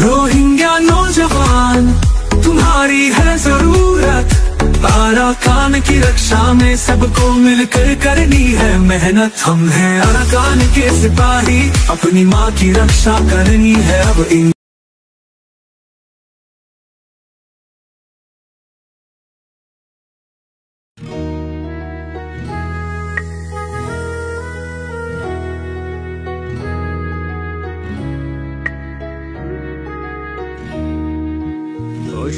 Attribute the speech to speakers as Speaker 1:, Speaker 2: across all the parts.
Speaker 1: Rohingya नौजवान तुम्हारी है जरूरत। अराकान की रक्षा में सबको मिलकर करनी है मेहनत। हम हैं अराकान के सिपाही, अपनी माँ की रक्षा करनी है अब इन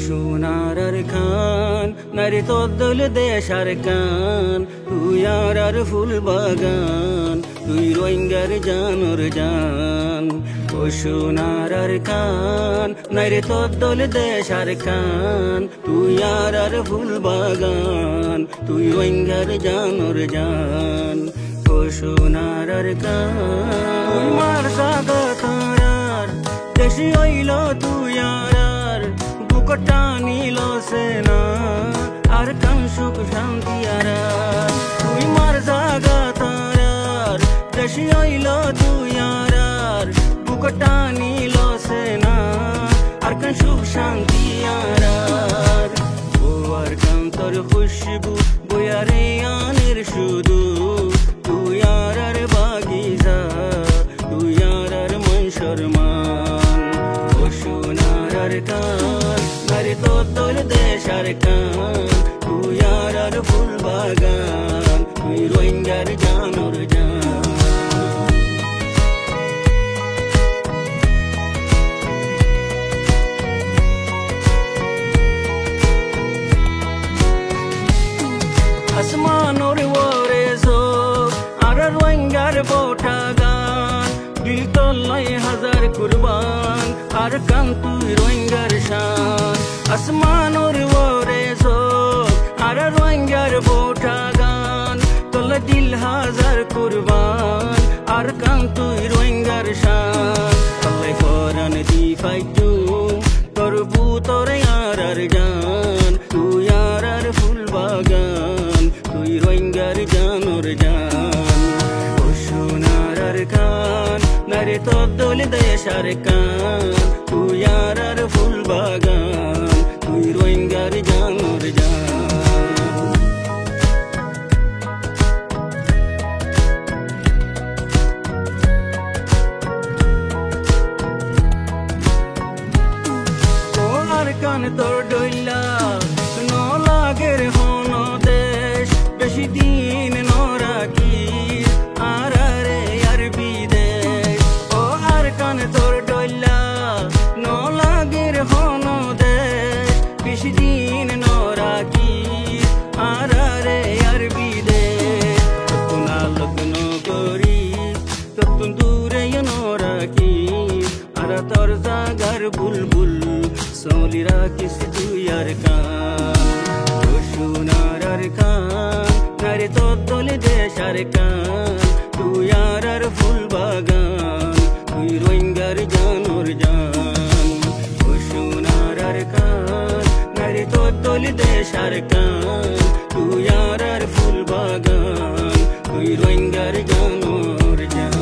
Speaker 2: সোনার খান নারী তোর দেশার কান, তুই আর ফুল বাগান, তুই রোহিঙ্গার জানোর জান। ও সোনার খান নারী তোর দেশার কান, তুই আর ফুল বাগান, তুই রোহিঙ্গার জানোর জান। ও সোনার খান তুই মার সাগতার দেশি হইল তুই আর বুকটা নিল সেনা আর কান সুখ শান্তি আর তুই মার জাগা তার দেশি হইল তুই আর বুকটা নিল সেনা আর কান সুখ শান্তি আর ও আর কান তোর খুশবু বয়ারে আনের শুধু তুই আর বাগিজা তুই আর মন শর্মান। ও সোনার কান নারী তোর দেশার কান, তুই আর ফুল বাগান, তুই রোহিঙ্গার জানোর জান। আসমানোর ওরে চোখ আর রোহিঙ্গার বোটা গান, দিল তল্লাই হাজার কুরবান আর কান তুই রোহিঙ্গার শান। আসমানোর ওরে চোখ আর রোহিঙ্গার বোটা গান, তোলা দিল হাজার কুরবান আর কান তুই রোহিঙ্গার শান। আল্লাহ কোরআন দি ফাইটু তোর বুতরে আর জান, তুই আর ফুল বাগান, তুই রোহিঙ্গার জানোর জান। ও সোনার খান নারী তোর দেশার কান, তুই আর ফুল বাগান, তুই রোহিঙ্গার জানোর জান। আর কান তোর ডইলা ন লাগের হন দেশ, বেশি দিন ন রাখি আর রে আর বিদেশ। ও আর কান তোর ডইলা ন লাগের হন দেশ, বেশি দিন ন রাখি আর রে আর বিদেশ। তখন লগ্ন করি তখন দূরে ন রাখি আর তোর জাগার বুলবুল সলি রাখিস তুই আর কান। ও সোনার খান নারী তোর দেশার কান, তুই আর ফুল বাগান, তুই রোহিঙ্গার জানোর জান। ও সোনার খান নারী তোর দেশার কান, তুই আর ফুল বাগান, তুই রোহিঙ্গার জানোর জান।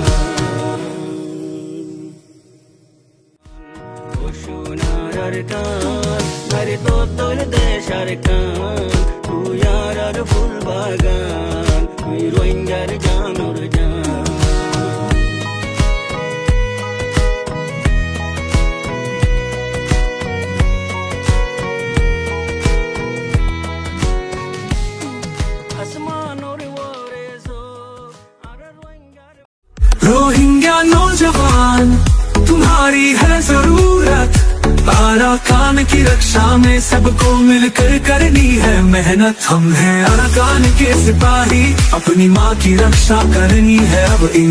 Speaker 2: ও সোনার খান নারী তোর দেশার কান, তুই আর ফুল বাগান, তুই রোহিঙ্গার জানোর জান। আসমানোর ওরে চোখ আর রোহিঙ্গার
Speaker 1: रोहिंग्या नौजवान तुम्हारी है जरूरत। अराकान की रक्षा में सबको मिलकर करनी है मेहनत। हम हैं अराकान के सिपाही, अपनी माँ की रक्षा करनी है अब इन